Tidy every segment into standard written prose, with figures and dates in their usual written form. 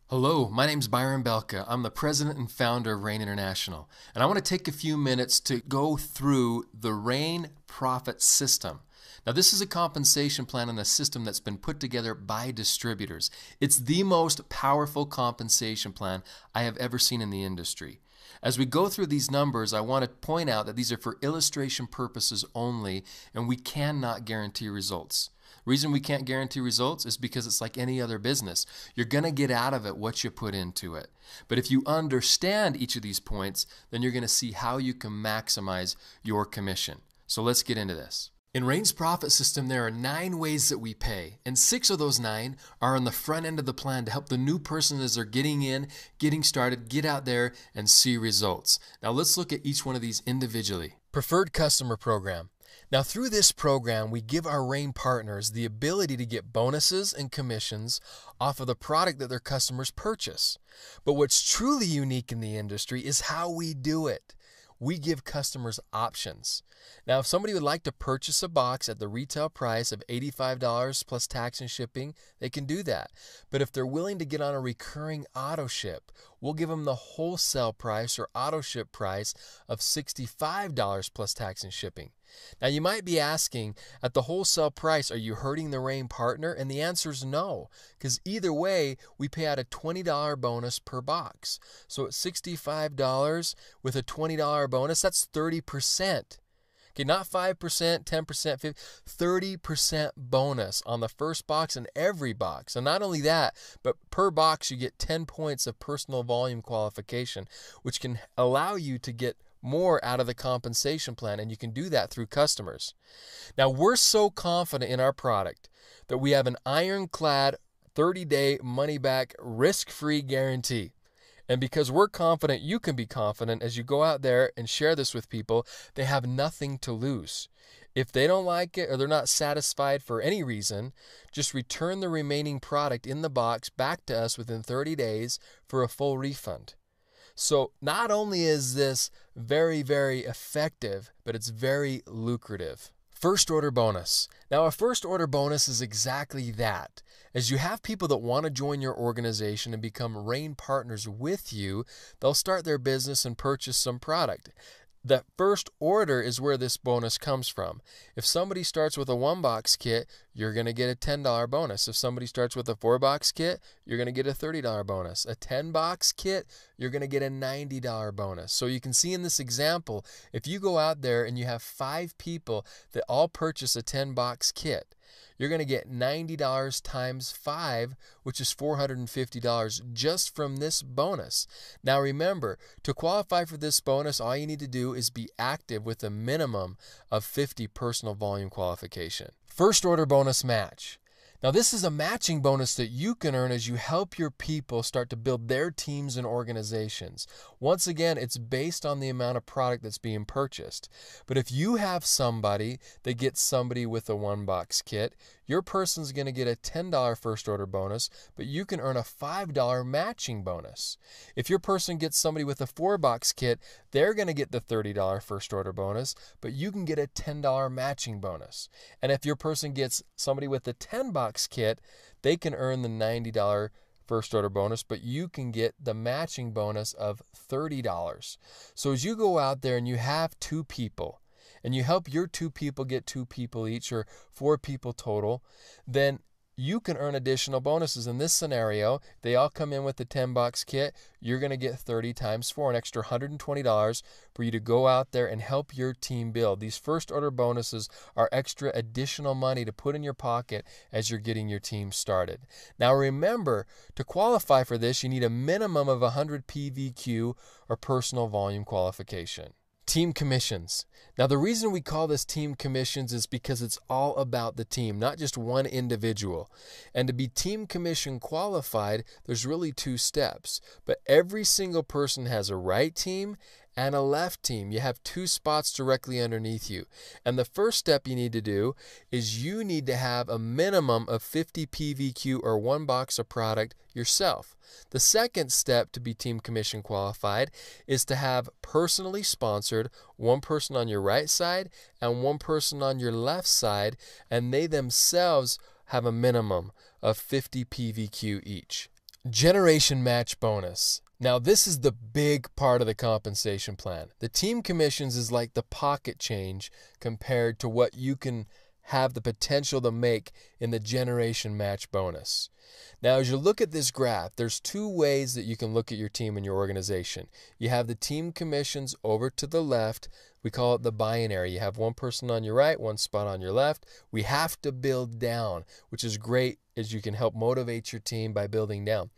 Hello, my name's Byron Belka. I'm the president and founder of Rain International, and I want to take a few minutes to go through the Rain Profit System. Now, this is a compensation plan and a system that's been put together by distributors. It's the most powerful compensation plan I have ever seen in the industry. As we go through these numbers, I want to point out that these are for illustration purposes only, and we cannot guarantee results. The reason we can't guarantee results is because it's like any other business. You're going to get out of it what you put into it. But if you understand each of these points, then you're going to see how you can maximize your commission. So let's get into this. In Rain's profit system, there are 9 ways that we pay, and 6 of those 9 are on the front end of the plan to help the new person as they're getting in, getting started, get out there and see results. Now let's look at each one of these individually. Preferred Customer Program. Now through this program, we give our Rain partners the ability to get bonuses and commissions off of the product that their customers purchase. But what's truly unique in the industry is how we do it. We give customers options. Now, if somebody would like to purchase a box at the retail price of $85 plus tax and shipping, they can do that. But if they're willing to get on a recurring auto ship, we'll give them the wholesale price or auto ship price of $65 plus tax and shipping. Now, you might be asking, at the wholesale price, are you hurting the Rain partner? And the answer is no, because either way, we pay out a $20 bonus per box. So at $65 with a $20 bonus, that's 30%. Okay, not 5%, 10%, 50%, 30% bonus on the first box and every box. And not only that, but per box, you get 10 points of personal volume qualification, which can allow you to get more out of the compensation plan, and you can do that through customers. Now, we're so confident in our product that we have an ironclad 30-day money-back risk-free guarantee. And because we're confident, you can be confident as you go out there and share this with people, they have nothing to lose. If they don't like it or they're not satisfied for any reason, just return the remaining product in the box back to us within 30 days for a full refund. So not only is this very, very effective, but it's very lucrative. First order bonus. Now, a first order bonus is exactly that. As you have people that want to join your organization and become Rain partners with you, they'll start their business and purchase some product. The first order is where this bonus comes from. If somebody starts with a 1-box kit, you're going to get a $10 bonus. If somebody starts with a 4-box kit, you're going to get a $30 bonus. A 10-box kit, you're going to get a $90 bonus. So you can see in this example, if you go out there and you have 5 people that all purchase a 10-box kit, you're going to get $90 times 5, which is $450 just from this bonus. Now remember, to qualify for this bonus, all you need to do is be active with a minimum of 50 personal volume qualification. First order bonus match. Now this is a matching bonus that you can earn as you help your people start to build their teams and organizations. Once again, it's based on the amount of product that's being purchased. But if you have somebody that gets somebody with a 1-box kit, your person's going to get a $10 first order bonus, but you can earn a $5 matching bonus. If your person gets somebody with a 4-box kit, they're going to get the $30 first order bonus, but you can get a $10 matching bonus. And if your person gets somebody with a 10-box kit, they can earn the $90 first order bonus, but you can get the matching bonus of $30. So as you go out there and you have 2 people, and you help your 2 people get 2 people each, or 4 people total, then you can earn additional bonuses. In this scenario, they all come in with the 10-box kit. You're going to get 30 times 4, an extra $120 for you to go out there and help your team build. These first order bonuses are extra additional money to put in your pocket as you're getting your team started. Now remember, to qualify for this, you need a minimum of 100 PVQ or personal volume qualification. Team commissions. Now the reason we call this team commissions is because it's all about the team, not just one individual. And to be team commission qualified, there's really 2 steps. But every single person has a right team and a left team. You have 2 spots directly underneath you. And the first step you need to do is you need to have a minimum of 50 PVQ or 1 box of product yourself. The second step to be team commission qualified is to have personally sponsored 1 person on your right side and 1 person on your left side, and they themselves have a minimum of 50 PVQ each. Generation match bonus. Now, this is the big part of the compensation plan. The team commissions is like the pocket change compared to what you can have the potential to make in the generation match bonus. Now, as you look at this graph, there's two ways that you can look at your team and your organization. You have the team commissions over to the left. We call it the binary. You have one person on your right, one spot on your left. We have to build down, which is great as you can help motivate your team by building down.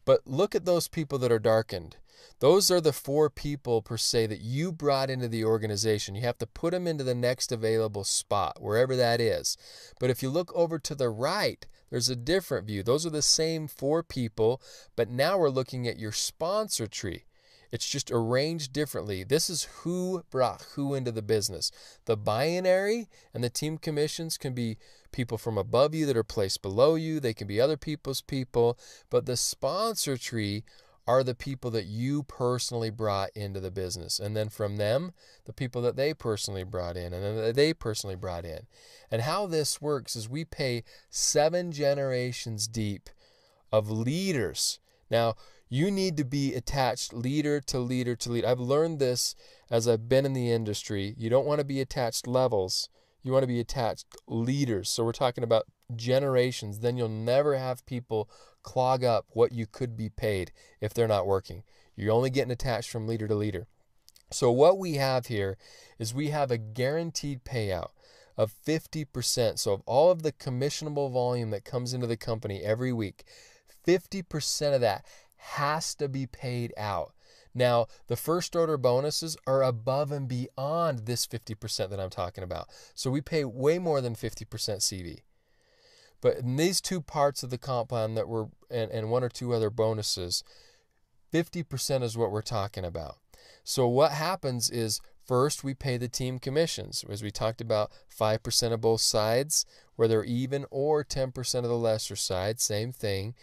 But look at those people that are darkened. Those are the 4 people per se that you brought into the organization. You have to put them into the next available spot, wherever that is. But if you look over to the right, there's a different view. Those are the same 4 people, but now we're looking at your sponsor tree. It's just arranged differently. This is who brought who into the business. The binary and the team commissions can be people from above you that are placed below you. They can be other people's people. But the sponsor tree are the people that you personally brought into the business. And then from them, the people that they personally brought in, and then that they personally brought in. And how this works is we pay 7 generations deep of leaders. Now, you need to be attached leader to leader to leader. I've learned this as I've been in the industry. You don't want to be attached levels. You want to be attached leaders. So we're talking about generations. Then you'll never have people clog up what you could be paid if they're not working. You're only getting attached from leader to leader. So what we have here is we have a guaranteed payout of 50%. So of all of the commissionable volume that comes into the company every week, 50% of that has to be paid out. Now, the first order bonuses are above and beyond this 50% that I'm talking about. So we pay way more than 50% CV. But in these 2 parts of the comp plan that were, and 1 or 2 other bonuses, 50% is what we're talking about. So what happens is, first we pay the team commissions. As we talked about, 5% of both sides, where they're even, or 10% of the lesser side, same thing.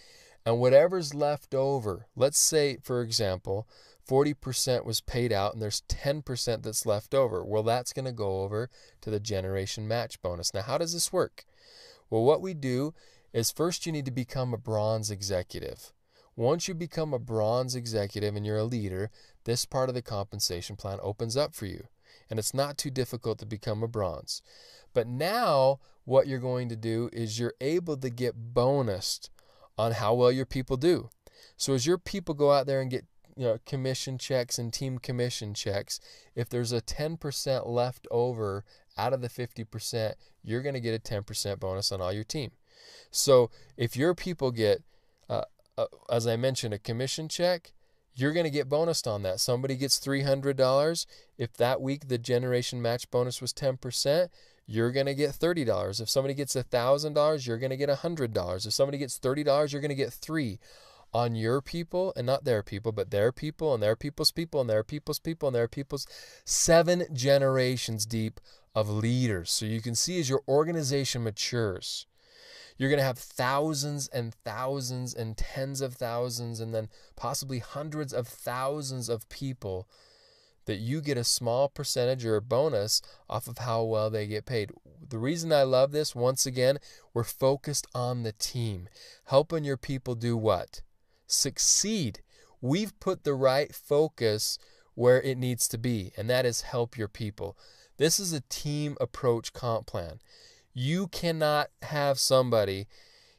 And whatever's left over, let's say, for example, 40% was paid out and there's 10% that's left over. Well, that's going to go over to the generation match bonus. Now, how does this work? Well, what we do is first you need to become a bronze executive. Once you become a bronze executive and you're a leader, this part of the compensation plan opens up for you. And it's not too difficult to become a bronze. But now what you're going to do is you're able to get bonused on how well your people do. So as your people go out there and get commission checks and team commission checks, if there's a 10% left over out of the 50%, you're going to get a 10% bonus on all your team. So if your people get, as I mentioned, a commission check, you're going to get bonused on that. Somebody gets $300. If that week the generation match bonus was 10%, you're going to get $30. If somebody gets $1,000, you're going to get $100. If somebody gets $30, you're going to get $3 on your people, and not their people, but their people and their people's people and their people's people and their people's. 7 generations deep of leaders. So you can see as your organization matures, you're going to have thousands and thousands and tens of thousands and then possibly hundreds of thousands of people that you get a small percentage or a bonus off of how well they get paid. The reason I love this, once again, we're focused on the team. Helping your people do what? Succeed. We've put the right focus where it needs to be, and that is help your people. This is a team approach comp plan. You cannot have somebody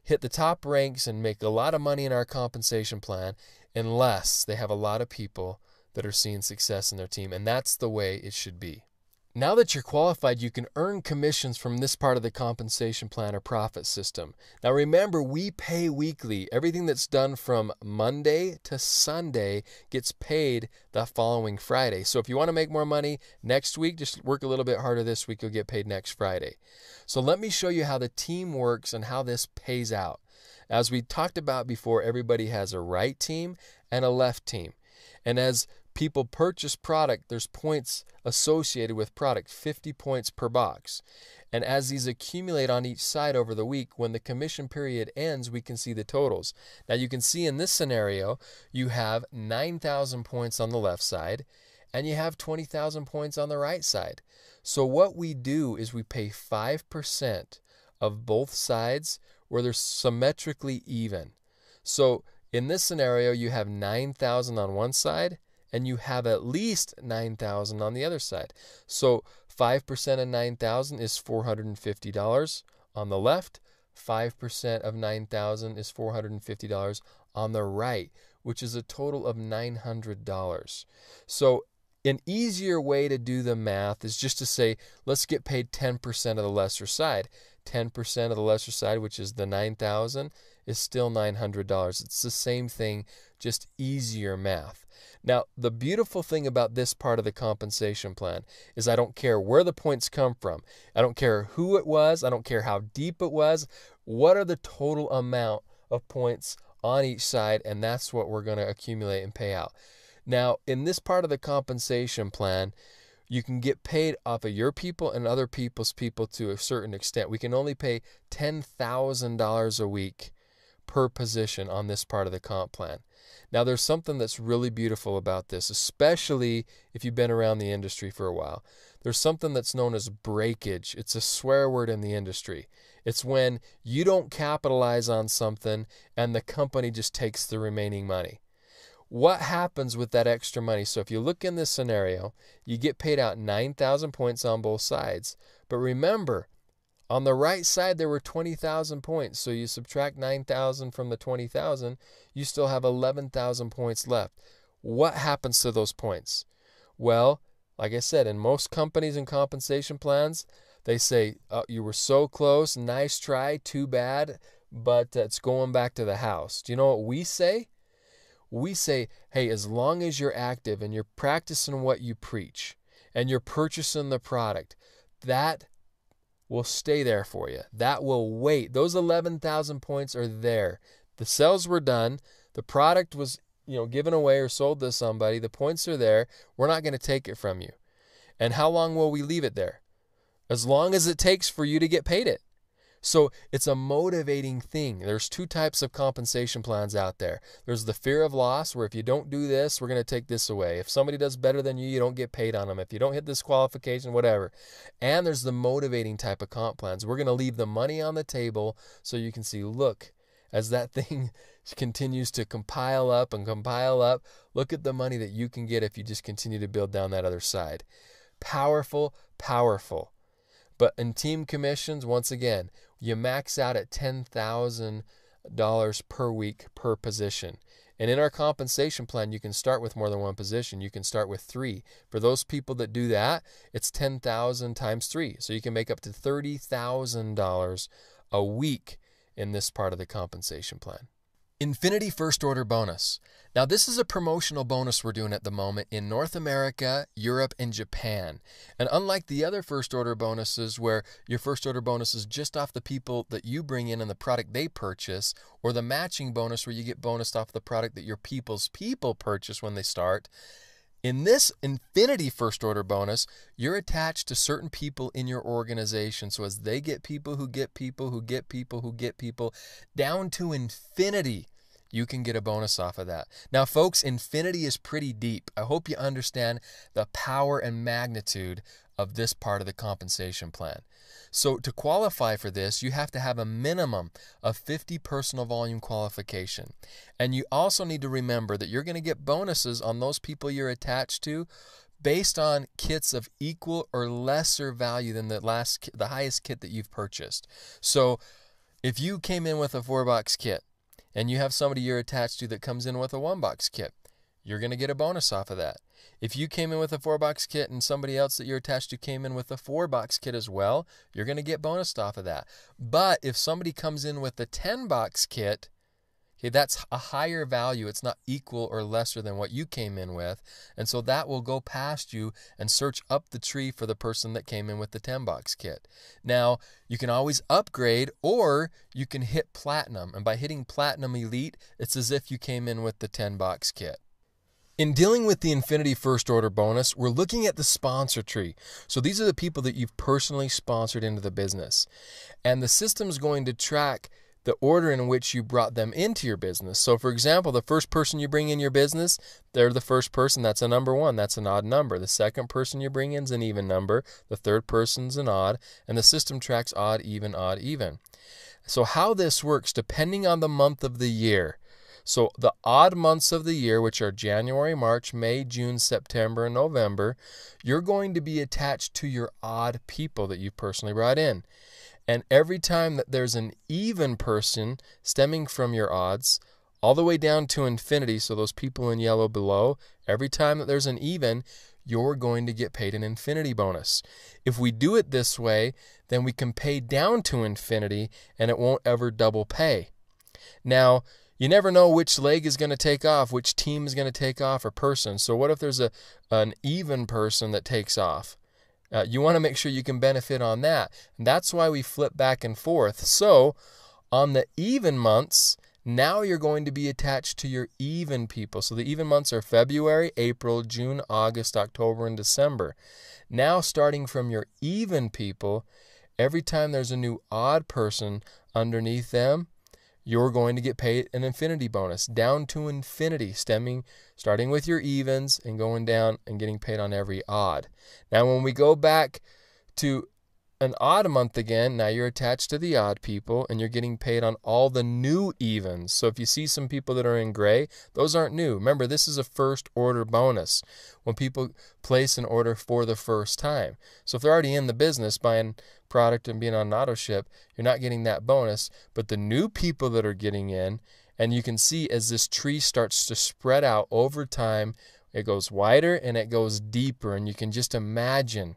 hit the top ranks and make a lot of money in our compensation plan unless they have a lot of people that are seeing success in their team, and that's the way it should be. Now that you're qualified, you can earn commissions from this part of the compensation plan or profit system. Now remember, we pay weekly. Everything that's done from Monday to Sunday gets paid the following Friday. So if you want to make more money next week, just work a little bit harder this week, you'll get paid next Friday. So let me show you how the team works and how this pays out. As we talked about before, everybody has a right team and a left team. And as people purchase product, there's points associated with product, 50 points per box. And as these accumulate on each side over the week, when the commission period ends, we can see the totals. Now you can see in this scenario, you have 9,000 points on the left side, and you have 20,000 points on the right side. So what we do is we pay 5% of both sides where they're symmetrically even. So In this scenario, you have 9,000 on one side, and you have at least 9,000 on the other side. So 5% of 9,000 is $450 on the left. 5% of 9,000 is $450 on the right, which is a total of $900. So an easier way to do the math is just to say, let's get paid 10% of the lesser side. 10% of the lesser side, which is the 9,000, is still $900. It's the same thing, just easier math. Now, the beautiful thing about this part of the compensation plan is I don't care where the points come from. I don't care who it was. I don't care how deep it was. What are the total amount of points on each side? And that's what we're going to accumulate and pay out. Now, in this part of the compensation plan, you can get paid off of your people and other people's people to a certain extent. We can only pay $10,000 a week per position on this part of the comp plan. Now, there's something that's really beautiful about this, especially if you've been around the industry for a while. There's something that's known as breakage. It's a swear word in the industry. It's when you don't capitalize on something and the company just takes the remaining money. What happens with that extra money? So if you look in this scenario, you get paid out 9,000 points on both sides. But remember, on the right side, there were 20,000 points. So you subtract 9,000 from the 20,000, you still have 11,000 points left. What happens to those points? Well, like I said, in most companies and compensation plans, they say, oh, you were so close, nice try, too bad, but it's going back to the house. Do you know what we say? We say, hey, as long as you're active and you're practicing what you preach and you're purchasing the product, that will stay there for you. That will wait. Those 11,000 points are there. The sales were done. The product was, given away or sold to somebody. The points are there. We're not going to take it from you. And how long will we leave it there? As long as it takes for you to get paid it. So it's a motivating thing. There's two types of compensation plans out there. There's the fear of loss, where if you don't do this, we're going to take this away. If somebody does better than you, you don't get paid on them. If you don't hit this qualification, whatever. And there's the motivating type of comp plans. We're going to leave the money on the table so you can see, look, as that thing continues to compile up and compile up, look at the money that you can get if you just continue to build down that other side. Powerful, powerful. But in team commissions, once again, you max out at $10,000 per week per position. And in our compensation plan, you can start with more than one position. You can start with 3. For those people that do that, it's 10,000 times 3. So you can make up to $30,000 a week in this part of the compensation plan. Infinity First Order Bonus. Now, this is a promotional bonus we're doing at the moment in North America, Europe, and Japan. And unlike the other first order bonuses where your first order bonus is just off the people that you bring in and the product they purchase, or the matching bonus where you get bonused off the product that your people's people purchase when they start, in this Infinity First Order Bonus, you're attached to certain people in your organization. So as they get people who get people who get people who get people, down to infinity, you can get a bonus off of that. Now, folks, infinity is pretty deep. I hope you understand the power and magnitude of this part of the compensation plan. So to qualify for this, you have to have a minimum of 50 personal volume qualification. And you also need to remember that you're going to get bonuses on those people you're attached to based on kits of equal or lesser value than the highest kit that you've purchased. So if you came in with a 4-box kit and you have somebody you're attached to that comes in with a 1-box kit, you're going to get a bonus off of that. If you came in with a 4-box kit and somebody else that you're attached to came in with a 4-box kit as well, you're going to get bonused off of that. But if somebody comes in with a 10-box kit, okay, that's a higher value. It's not equal or lesser than what you came in with. And so that will go past you and search up the tree for the person that came in with the 10-box kit. Now, you can always upgrade, or you can hit platinum. And by hitting platinum elite, it's as if you came in with the 10-box kit. In dealing with the Infinity First Order Bonus, we're looking at the sponsor tree. So these are the people that you've personally sponsored into the business. And the system's going to track the order in which you brought them into your business. So for example, the first person you bring in your business, they're the first person. That's a number 1. That's an odd number. The second person you bring in is an even number. The third person's an odd. And the system tracks odd, even, odd, even. So how this works, depending on the month of the year. So the odd months of the year, which are January, March, May, June, September, and November, you're going to be attached to your odd people that you personally brought in. And every time that there's an even person stemming from your odds, all the way down to infinity, so those people in yellow below, every time that there's an even, you're going to get paid an infinity bonus. If we do it this way, then we can pay down to infinity and it won't ever double pay. Now, you never know which leg is going to take off, which team is going to take off, or person. So what if there's an even person that takes off? You want to make sure you can benefit on that. And that's why we flip back and forth. So on the even months, now you're going to be attached to your even people. So the even months are February, April, June, August, October, and December. Now starting from your even people, every time there's a new odd person underneath them, you're going to get paid an infinity bonus down to infinity, starting with your evens and going down and getting paid on every odd. Now, when we go back to an odd month again, now you're attached to the odd people and you're getting paid on all the new evens. So if you see some people that are in gray, those aren't new. Remember, this is a first order bonus when people place an order for the first time. So if they're already in the business buying product and being on an auto ship, you're not getting that bonus. But the new people that are getting in, and you can see as this tree starts to spread out over time, it goes wider and it goes deeper, and you can just imagine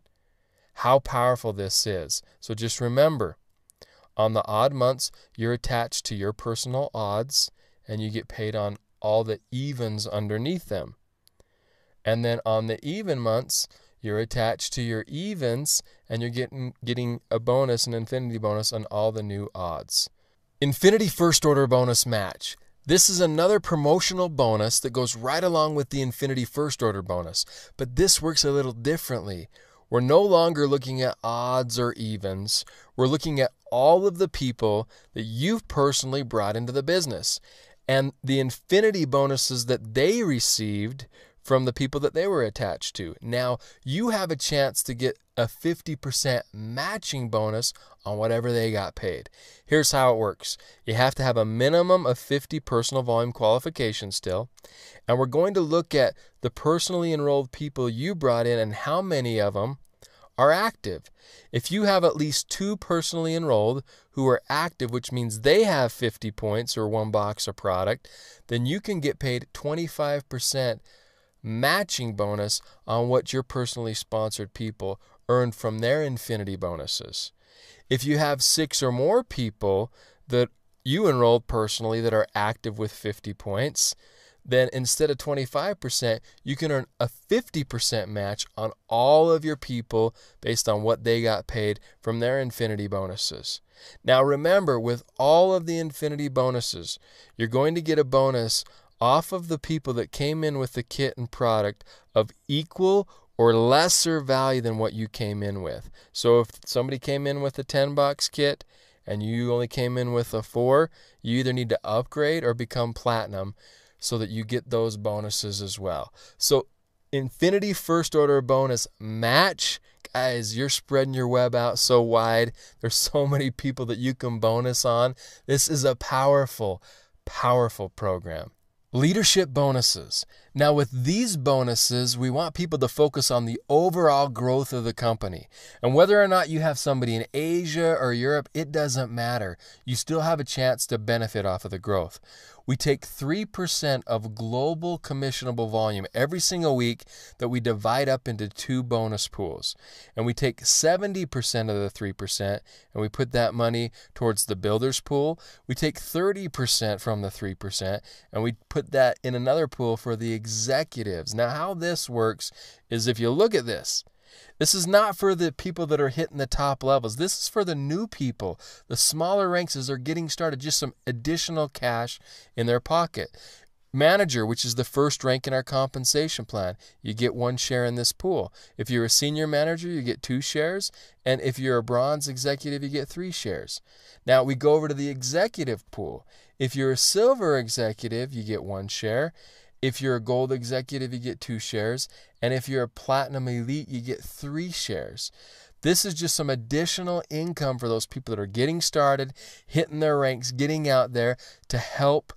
how powerful this is. So just remember, on the odd months, you're attached to your personal odds and you get paid on all the evens underneath them. And then on the even months, you're attached to your evens and you're getting a bonus, an infinity bonus on all the new odds. Infinity first order bonus match. This is another promotional bonus that goes right along with the infinity first order bonus, but this works a little differently. We're no longer looking at odds or evens. We're looking at all of the people that you've personally brought into the business and the infinity bonuses that they received from the people that they were attached to. Now, you have a chance to get a 50% matching bonus on whatever they got paid. Here's how it works. You have to have a minimum of 50 personal volume qualifications still. And we're going to look at the personally enrolled people you brought in and how many of them are active. If you have at least 2 personally enrolled who are active, which means they have 50 points or 1 box of product, then you can get paid 25% matching bonus on what your personally sponsored people earned from their infinity bonuses. If you have 6 or more people that you enrolled personally that are active with 50 points, then instead of 25%, you can earn a 50% match on all of your people based on what they got paid from their infinity bonuses. Now remember, with all of the infinity bonuses, you're going to get a bonus off of the people that came in with the kit and product of equal or lesser value than what you came in with. So if somebody came in with a $10 kit and you only came in with a 4, you either need to upgrade or become platinum so that you get those bonuses as well. So infinity first order bonus match, guys, you're spreading your web out so wide. There's so many people that you can bonus on. This is a powerful, powerful program. Leadership bonuses. Now with these bonuses, we want people to focus on the overall growth of the company. And whether or not you have somebody in Asia or Europe, it doesn't matter. You still have a chance to benefit off of the growth. We take 3% of global commissionable volume every single week that we divide up into 2 bonus pools. And we take 70% of the 3% and we put that money towards the builders pool. We take 30% from the 3% and we put that in another pool for the executives. Now, how this works is if you look at this, this is not for the people that are hitting the top levels. This is for the new people. The smaller ranks as they're getting started, just some additional cash in their pocket. Manager, which is the first rank in our compensation plan, you get 1 share in this pool. If you're a senior manager, you get 2 shares. And if you're a bronze executive, you get 3 shares. Now we go over to the executive pool. If you're a silver executive, you get 1 share. If you're a gold executive, you get 2 shares. And if you're a platinum elite, you get 3 shares. This is just some additional income for those people that are getting started, hitting their ranks, getting out there to help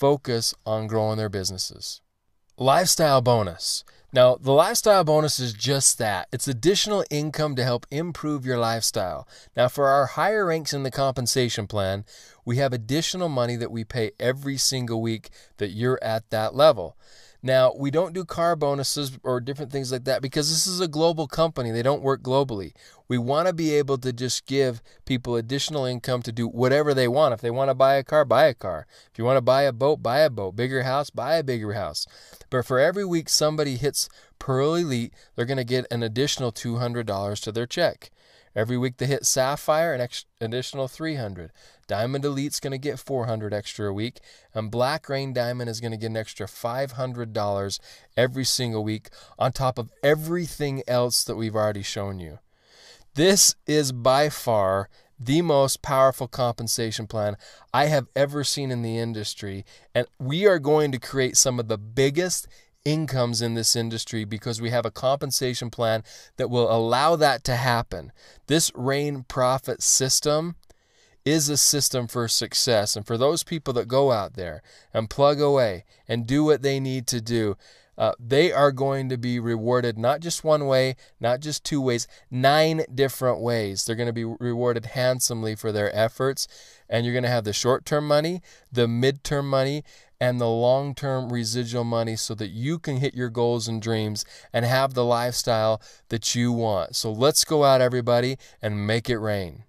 focus on growing their businesses. Lifestyle bonus. Now, the lifestyle bonus is just that. It's additional income to help improve your lifestyle. Now, for our higher ranks in the compensation plan, we have additional money that we pay every single week that you're at that level. Now, we don't do car bonuses or different things like that because this is a global company. They don't work globally. We want to be able to just give people additional income to do whatever they want. If they want to buy a car, buy a car. If you want to buy a boat, buy a boat. Bigger house, buy a bigger house. But for every week somebody hits Pearl Elite, they're going to get an additional $200 to their check. Every week they hit Sapphire, an additional $300. Diamond Elite's going to get $400 extra a week, and Black Rain Diamond is going to get an extra $500 every single week on top of everything else that we've already shown you. This is by far the most powerful compensation plan I have ever seen in the industry, and we are going to create some of the biggest incomes in this industry because we have a compensation plan that will allow that to happen. This Rain Profit system is a system for success, and for those people that go out there and plug away and do what they need to do, they are going to be rewarded not just one way, not just two ways, 9 different ways. They're going to be rewarded handsomely for their efforts, and you're going to have the short-term money, the mid-term money, and the long-term residual money so that you can hit your goals and dreams and have the lifestyle that you want. So let's go out, everybody, and make it rain.